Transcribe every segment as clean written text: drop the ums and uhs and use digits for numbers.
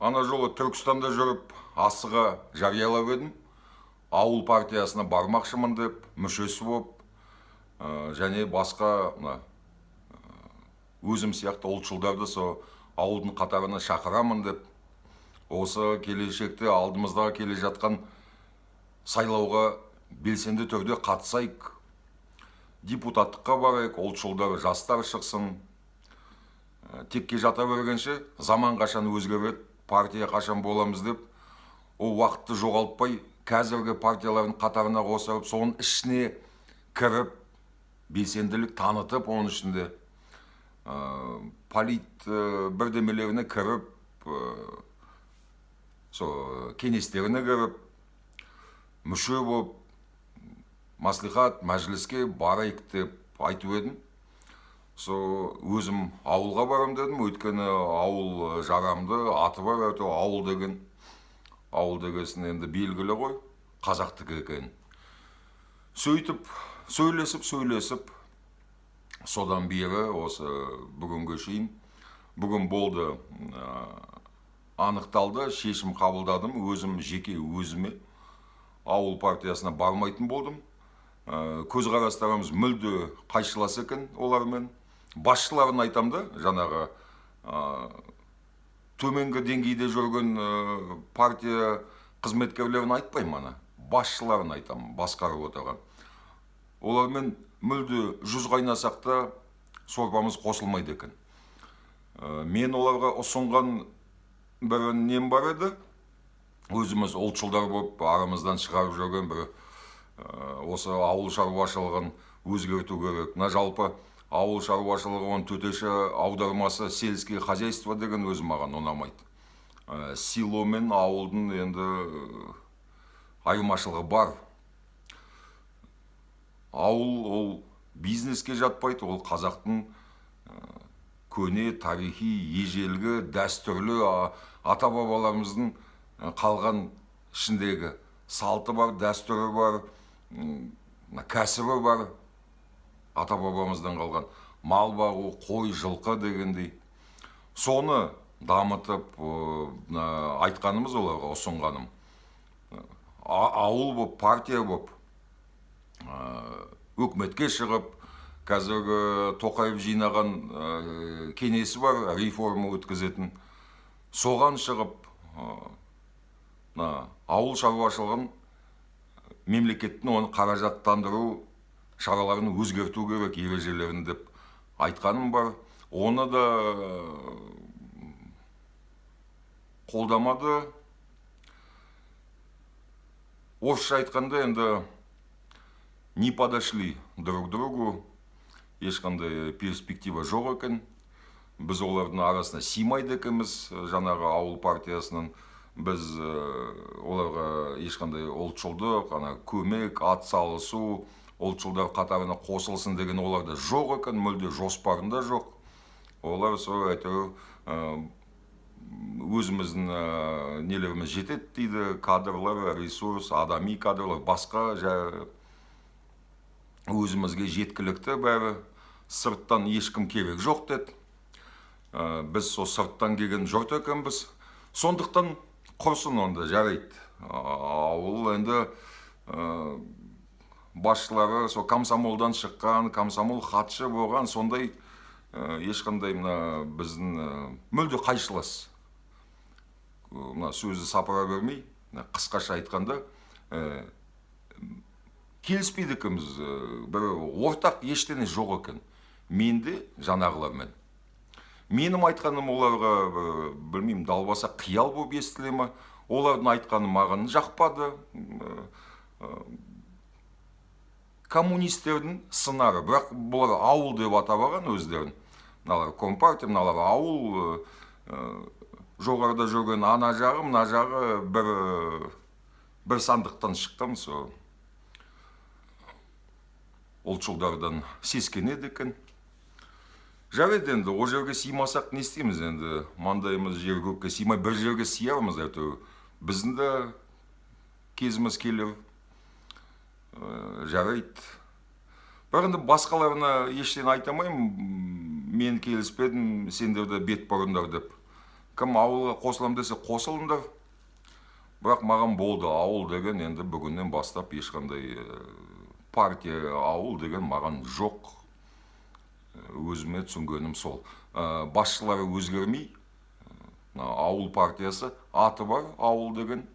Ана жолы Түркістанда жүріп, асыға жариялап едім. Ауыл партиясына бармақшымын деп, мүшесі болып, және басқа өзім сияқты ұлтшылдарды сол ауылдың қатарына шақырамын деп, осы келешекте алдымыздағы келе жатқан сайлауға белсенді түрде қатысайық, депутаттыққа барайық, ұлтшылдар, жастар шықсын. Текке жата бергенше заман қашан өзгереді, партия қашан боламыз деп, ол уақытты жоғалтпай, қазіргі партиялардың қатарына қосып, соның ішіне кіріп, белсенділік танытып, оның ішінде полит бірдемелеріне кіріп, кеңестеріне кіріп, мүше болып, маслихат, мәжіліске барайық деп айтып едім. Өзім ауылға барам дедім, өйткені ауыл жарамды, аты бар, ауыл деген. Ауыл дегесін енді белгілі ғой, қазақтікі екен. Сөйтіп, сөйлесіп, содан бері осы бүгінге шейін, бүгін болды, анықталды, шешім қабылдадым, жеке өзіме ауыл партиясына бармайтын болдым. Көзқарастарымыз мүлде қайшылас екен олармен. Басшыларын айтамды, жаңағы төменгі деңгейде жүрген партия қызметкерлерін айтпаймын, ана басшыларын айтамын, басқарып отырған. Олармен мүлде жүз қайнасақ та сорпамыз қосылмайды екен. Мен оларға ұсынған бір нем бар еді, өзіміз ұлтшылдар болып арамыздан шығарып жүрген бір осы ауыл шаруашылығын өзгерту керек. Жалпы ауыл шаруашылығын төтеше аудармасы сельское хозяйство деген өзі маған ұнамайды. Сило мен ауылдың енді айырмашылығы бар. Ауыл ол бизнеске жатпайды, ол қазақтың көне, тарихи, ежелгі, дәстүрлі ата-бабаларымыздың қалған ішіндегі салты бар, дәстүрі бар, кәсібі бар, ата-бабамыздан қалған мал бағу, қой, жылқы дегендей. Соны дамытып айтқанымыз оларға, ұсынғаным. Ауыл боп, партия боп, өкіметке шығып, қазіргі Тоқаев жинаған кеңесі бар, реформа өткізетін. Соған шығып, ауыл шаруашылығын мемлекеттің оны қаражаттандыру шараларын өзгерту керек, ережелерін деп айтқаным бар. Оны да қолдамады. Орысша айтқанда енді не подошли друг другу, ешқандай перспектива жоқ екен. Біз олардың арасына симайды екенбіз, жаңағы ауыл партиясының. Біз оларға ешқандай ұлтшылдық, көмек, ат салысу, ұлтшылдар қатарына қосылсын деген оларда жоқ екен, мүлде жоспарында жоқ. Олар өзіміздің нелеріміз жетеді дейді, кадрлар, ресурс, адами кадрлар, басқа өзімізге жеткілікті бәрі, сырттан ешкім керек жоқ деді. Біз сол сырттан келген жұрт екенбіз. Сондықтан құрсын онда, жарайды. Ауыл енді басшылары сол комсомолдан шыққан, комсомол хатшы болған, сондай ешқандай біздің мүлде қайшылас. Сөзі сапыра бермей, қысқаша айтқанда, келіспейді екенбіз, бір ортақ ештеңе жоқ екен. Менде жаңағылармен. Менің айтқаным оларға, білмеймін, далбаса қиял болып естіле ме, олардың айтқаны маған жақпады. Коммунистердің сынары, бірақ бұлар ауыл деп атабаған өздерін. Мыналар компартия, мыналар ауыл, жоғарыда жүрген ана жағы, мына жағы бір сандықтан шықтым. Ұлтшылдардан сескенеді екен. Жарайды енді, о жерге сыймасақ не істейміз енді, маңдайымыз жер көкке сыймай, бір жерге сыярмыз әйтеуір. Біздің де кезіміз келер. Жарайды. Бірақ енді басқаларына ештен айтамайым, мен келіспедім, сендерді бет бұрындар деп. кім ауылға қосылам десе қосылыңдар. Бірақ маған болды, ауыл деген енді бүгіннен бастап ешқандай партия ауыл деген маған жоқ. Өзіме түсінгенім сол. Басшылары өзгермей, ауыл партиясы аты бар, ауыл деген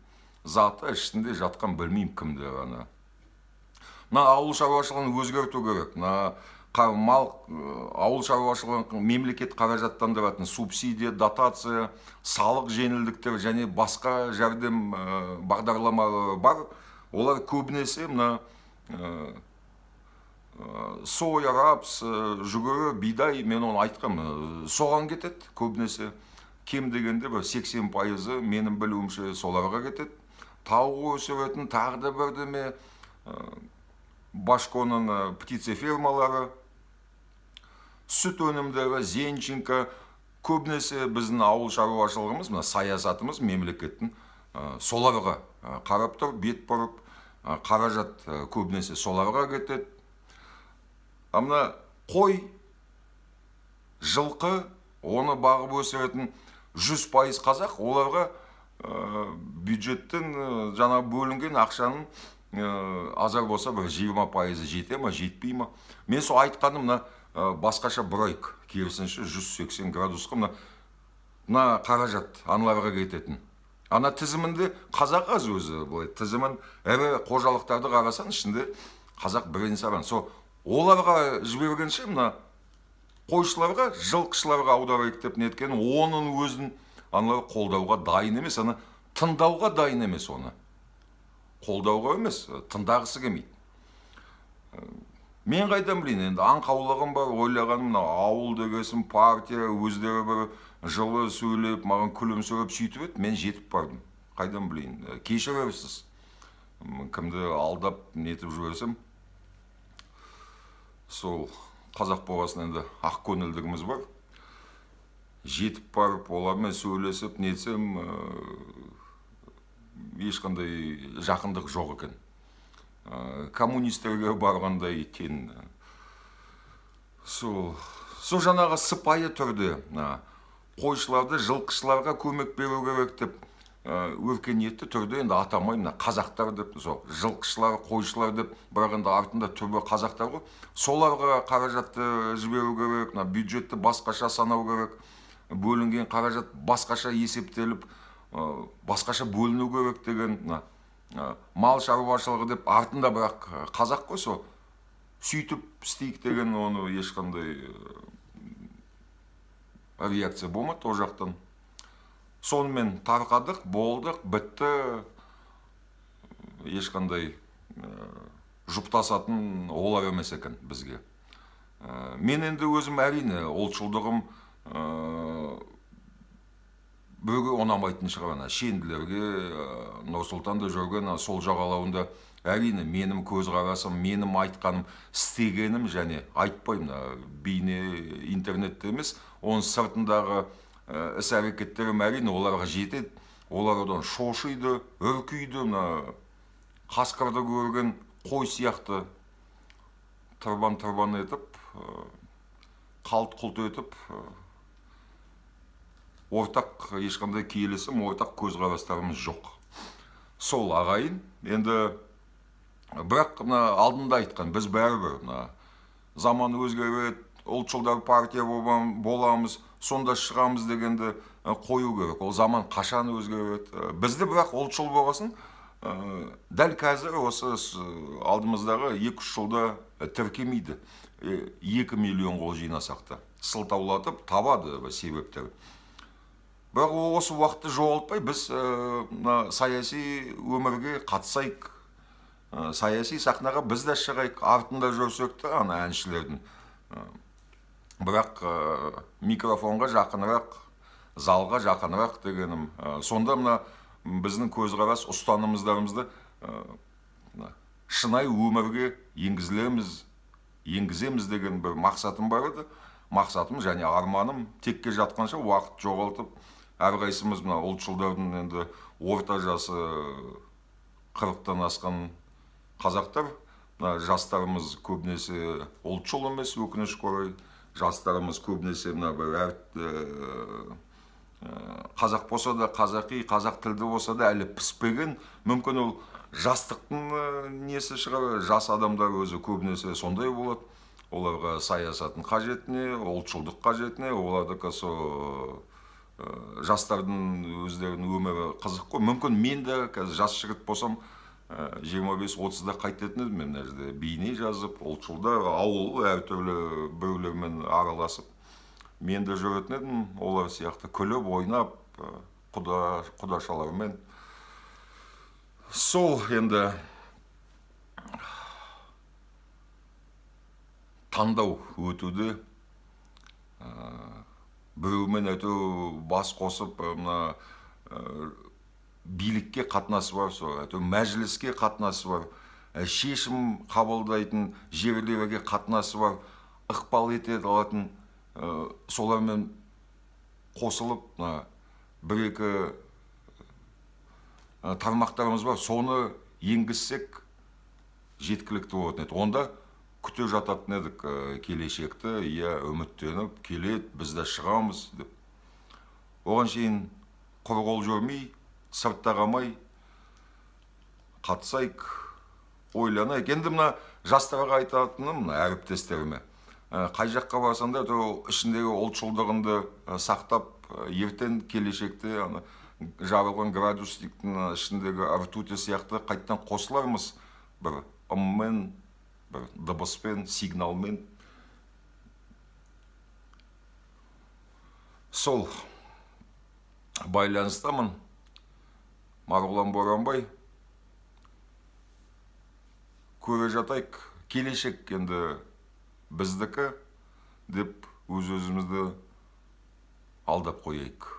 заты ішінде жатқан білмеймін кімдер ана. Ауыл шаруашылығын өзгерту керек. Ауыл шаруашылығын мемлекет қаражаттандыратын субсидия, дотация, салық жеңілдіктер және басқа жәрдем бағдарламалары бар. Олар көбінесе соя, рапс, жүгері, бидай, мен оны айтқам, соған кетеді көбінесе. Кем дегенде 80% менің білуімше соларға кетеді. Тауық өсіретін тағы да бірдеме, Башконың птицефермалары, сүт өнімдері, Зенченко, көбінесе біздің ауыл шаруашылығымыз, саясатымыз мемлекеттің соларға қарап тұр, бет бұрып, қаражат көбінесе соларға кетеді. Қой, жылқы, оны бағып өсіретін 100% қазақ, оларға бюджеттен жаңа бөлінген ақшаның азар болса бір 20% жете ма, жетпей ма. Мен сол айтқаным басқаша бұрайық, керісінше 180 градусқа қаражат аналарға кететін. Ана тізімінде қазақ аз өзі, тізімін әрі қожалықтарды қарасан, ішінде қазақ бірін саран. Оларға жібергенше қойшыларға, жылқышыларға аударайық деп неткен, оның өзін аналар қолдауға дайын емес, тыңдауға дайын емес оны. Қолдауға емес, тыңдағысы келмейді. Мен қайдан білейін, енді аңқаулығым бар, ойлағаным, ауыл дегесін партия өздері бір жылы сөйлеп, маған күлімсіреп сөйтіп еді, мен жетіп бардым. Қайдан білейін, кешірерсіз. Кімді алдап нетіп жіберсем, сол қазақ болғасын енді ақ көңілдігіміз бар. Жетіп барып, олармен сөйлесіп, нетсем, ешқандай жақындық жоқ екен. Коммунистерге барғандай тен. Сол жаңағы сыпайы түрде қойшыларды, жылқышыларға көмек беру керек деп, өркениетті түрде енді атамаймын, қазақтар деп, жылқышылар, қойшылар деп, бірақ енді артында түбі қазақтар ғой. Соларға қаражатты жіберу керек, бюджетті басқаша санау керек, бөлінген қаражат басқаша есептеліп, басқаша бөліну керек деген, мал шаруашылығы деп артында бірақ қазақ қой, сөйтіп істейік деген оны ешқандай реакция болмады о жақтан. Сонымен тарқадық, болдық, бітті, ешқандай жұптасатын олар емес екен бізге. Мен енді өзім әрине, ұлтшылдығым біреуге ұнамайтын шығар, шенділерге, Нұрсұлтанда жүрген сол жағалауында әрине менің көзқарасым, менің айтқаным, істегенім және айтпаймын, бейне интернетте емес, оның сыртындағы іс-әрекеттерім әрине оларға жетеді, олар одан шошиды, үркейді, қасқырды көрген қой сияқты тұрбан етіп, қалт-құлт етіп, ортақ ешқандай келісім, ортақ көзқарастарымыз жоқ. Сол ағайын, енді бірақ алдында айтқан, біз бәрібір заман өзгереді, ұлтшылдар партия боламыз, сонда шығамыз дегенді қою керек. Ол заман қашан өзгереді. Бізді бірақ ұлтшыл болғасын, дәл қазір осы алдымыздағы 2-3 жылда тіркемейді. 2 миллион қол жинасақ та сылтаулатып табады себептер. Бірақ осы уақытты жоғалтпай біз саяси өмірге қатысайық, саяси сахнаға біз де шығайық, артында жүрсек те әншілердің. Бірақ микрофонға жақынырақ, залға жақынырақ дегенім. Сонда біздің көзқарас ұстанымыздарымызды шынайы өмірге енгіземіз деген бір мақсатым бар еді. Мақсатым және арманым текке жатқанша уақыт жоғалтып, әрқайсымыз ұлтшылдардың енді орта жасы 40-тан асқан қазақтар, жастарымыз көбінесе ұлтшыл емес, өкінішке орай. Жастарымыз көбінесе қазақ болса да қазақи, қазақ тілді болса да әлі піспеген. Мүмкін ол жастықтың несі шығар, жас адамдар өзі көбінесе сондай болады. Оларға саясаттың қажетіне, ұлтшылдық қажетіне, олардікі со жастардың өздерінің өмірі қызық қой. Мүмкін мен де қазір жас жігіт болсам, 25-30-да қайтетін едім, мен мына жерде бейне жазып, ұлтшылдар, ауыл әртүрлі біреулермен араласып, мен де жүретін едім, олар сияқты күліп, ойнап, құдашалармен. Сол енді таңдау өтуді, біреумен әйтеу бас қосып, мына билікке қатынасы бар, әйтеу мәжіліске қатынасы бар, шешім қабылдайтын жерлерге қатынасы бар, ықпал ете алатын, солармен қосылып, бір-екі тармақтарымыз бар, соны енгізсек жеткілікті болатын еді. Онда күте жататын едік келешекті, үміттеніп, келет, біз де шығамыз деп. Оған шейін құр қол жүрмей, сыртта қалмай, қатысайық, ойланайық. Енді мына жастарға айтатыным, әріптестеріме, қай жаққа барсаңда, ішіндегі ұлтшылдығыңды сақтап, ертең келешекте жарылған градустиктің ішіндегі ртути сияқты қайттан қосылармыз, бір ыммен, бір дыбыспен, сигналмен. Сол байланыстамын. Марғұлан Боранбай, көре жатайық, келешек енді біздікі деп өз-өзімізді алдап қойайық.